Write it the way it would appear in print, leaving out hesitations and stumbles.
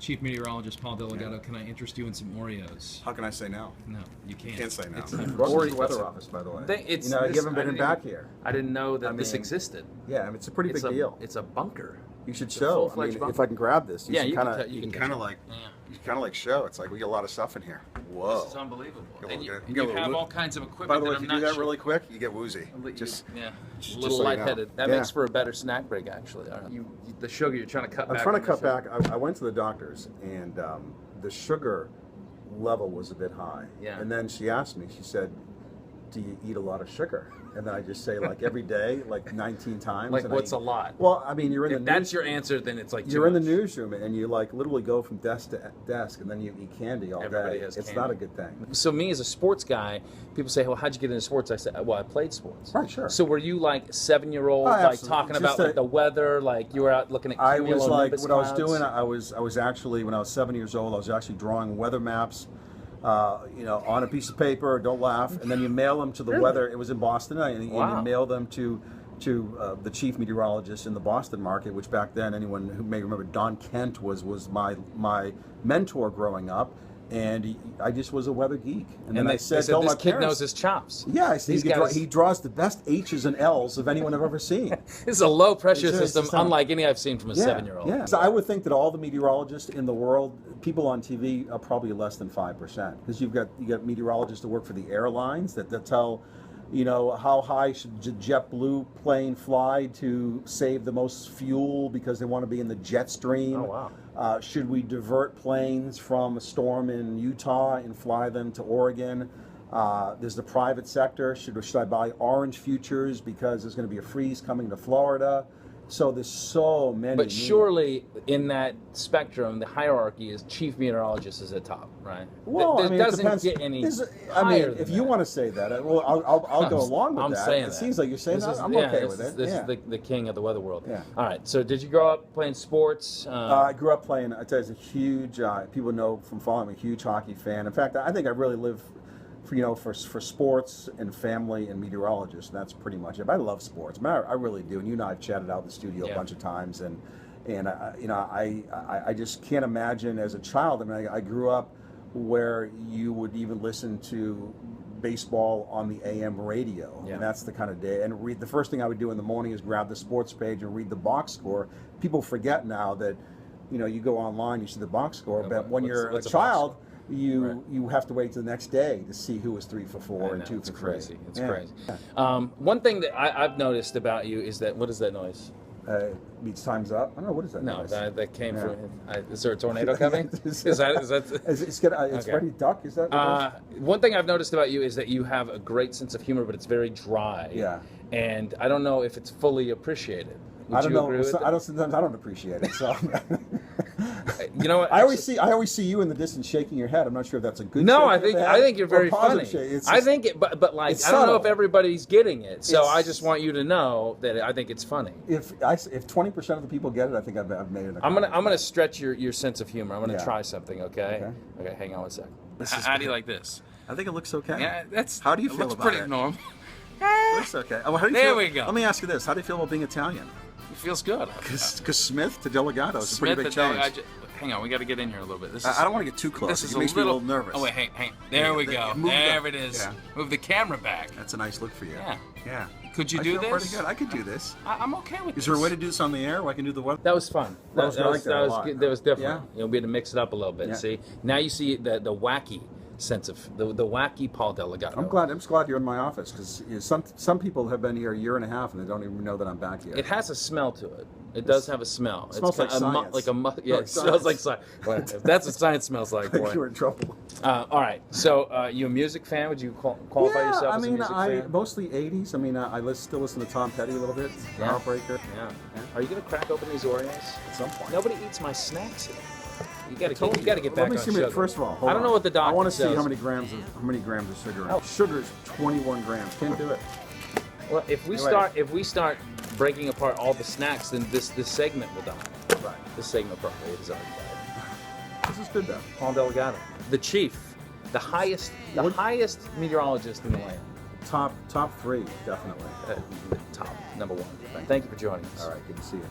Chief Meteorologist Paul Dellegatto, can I interest you in some Oreos? How can I say no? No, you can't. You can't say no. It's time for Welcome to the Oreos. weather office, by the way. It's, you haven't been back here. I didn't know that I this mean, existed. Yeah, I mean, it's a pretty big deal. It's a bunker. You should It's a show. I full-fledged mean, bunker. if I can grab this, you can kind of like show. It's like we get a lot of stuff in here. Whoa. This is unbelievable. And you get a little have woo- all kinds of equipment. By the way, that if you I'm do not that sure- really quick, you get woozy. Just a just little so you know. lightheaded. That Yeah. makes for a better snack break, actually. The sugar you're trying to cut I'm back. trying to on cut the sugar. back. I went to the doctor's, and the sugar level was a bit high. Yeah. And then she asked me, she said, do you eat a lot of sugar? And then I just say, like, every day, like 19 times. Like, and what's a lot? Well, I mean, you're in If the that's your answer, then it's like too you're in the much. newsroom, and you, like, literally go from desk to desk, and then you eat candy all Everybody day. has It's candy. not a good thing. So me as a sports guy, people say, well, how'd you get into sports? I said, well, I played sports. Right, sure. So were you like 7-year-old, Oh, like absolutely. talking Just about like a- the weather, like you were out looking at I was like, cumulonimbus what I was clouds? doing, I was actually, when I was 7 years old, I was actually drawing weather maps, on a piece of paper. Don't laugh. And then you mail them to the Really? weather. It was in Boston, and you Wow. mail them to the chief meteorologist in the Boston market, which back then, anyone who may remember, Don Kent was my mentor growing up. And I just was a weather geek. And then they I said, said tell this my kid parents, knows his chops. yeah, I said These guys- he draws the best H's and L's of anyone I've ever seen. This is a low pressure It's system, just not- unlike any I've seen from a 7-year-old. Yeah. So I would think that all the meteorologists in the world, people on TV, are probably less than 5%, because you got meteorologists that work for the airlines that tell, how high should a JetBlue plane fly to save the most fuel because they want to be in the jet stream. Oh, wow. Should we divert planes from a storm in Utah and fly them to Oregon? There's the private sector. Should I buy orange futures because there's going to be a freeze coming to Florida? So there's so many. But surely in that spectrum, the hierarchy is chief meteorologist is at top, right? Well, It I mean, doesn't it depends. get any I mean, higher than if you that. want to say that, well, I'll go along with I'm that. saying It that. seems like you're saying This that. is- I'm yeah, okay this with is- it. This Yeah. is the king of the weather world. Yeah. All right. So did you grow up playing sports? I grew up playing. I tell you, it's a huge. People know from following. I'm a huge hockey fan. In fact, I think I really live for sports and family and meteorologists. And that's pretty much it. But I love sports. I mean, I really do. And you and I have chatted out in the studio a bunch of times. And I just can't imagine as a child. I mean, I grew up where you would even listen to baseball on the AM radio, and that's the kind of day. And the first thing I would do in the morning is grab the sports page and read the box score. People forget now that you go online, you see the box score, but when you're a child, you have to wait till the next day to see who was 3 for 4 and 2 for 3. Crazy. It's crazy. One thing that I've noticed about you is that, what is that noise? Means time's up. I don't know, what is that? No, noise? that came from. Is there a tornado coming? Is that? It's Okay. ready to duck. Is that? What it is? One thing I've noticed about you is that you have a great sense of humor, but it's very dry. Yeah. And I don't know if it's fully appreciated. Would I don't you know. agree with that? Sometimes I don't appreciate it. So You know what? I always see you in the distance shaking your head. I'm not sure if that's a good. No, shake I of the think head you're or very positive funny. shake. It's I just- think it, but like it's I don't know if subtle. everybody's getting it. So I It's- just want you to know that I think it's funny. if 20% of the people get it, I think I've made it. I'm gonna stretch your sense of humor. I'm gonna Yeah. try something. Okay. Okay. Hang on one sec. How do you like this? I think it looks okay. Yeah, that's. How do you it feel looks about pretty it? normal. It looks okay. Oh, how do you There feel? we go. Let me ask you this: how do you feel about being Italian? It feels good. Because Smith to Dellegatto is a pretty big Smith, challenge. hang on, we got to get in here a little bit. This is, I don't want to get too close. This is It makes me a little nervous. Oh wait, hang. There we go. move it There up. it is. Yeah. Move the camera back. That's a nice look for you. Yeah. Yeah. Could you I do feel this? pretty good. I could do this. I'm okay with this. Is there a way to do this on the air where I can do the weather? That was fun. I like that a lot. That was different. Yeah? You'll be able to mix it up a little bit. Yeah. See, now you see the wacky sense of the wacky Paul Dellegatto. I'm just glad you're in my office, because some people have been here a year and a half and they don't even know that I'm back here. It has a smell to it. It does have a smell. It smells like science. Yeah, it smells like science. Well, if that's what science smells like, boy. You're in trouble. All right. So, you a music fan? Would you qualify yourself as a music fan? Mostly 80s. I mean, still listen to Tom Petty a little bit. Yeah. Heartbreaker. Yeah. Are you gonna crack open these Oreos? At some point. Nobody eats my snacks here. You gotta get back Let me on see. sugar. First of all, hold I don't know on. what the doctor I want to see says. how many grams of sugar. In. Sugar is 21 grams. Can't do it. Well, if we start breaking apart all the snacks, then this segment will die. Right. This segment probably is already died. This is good though. Paul Dellegatto, the chief, the highest meteorologist in the land. Top 3, definitely. Top number 1. Thank you for joining us. All right. Good to see you.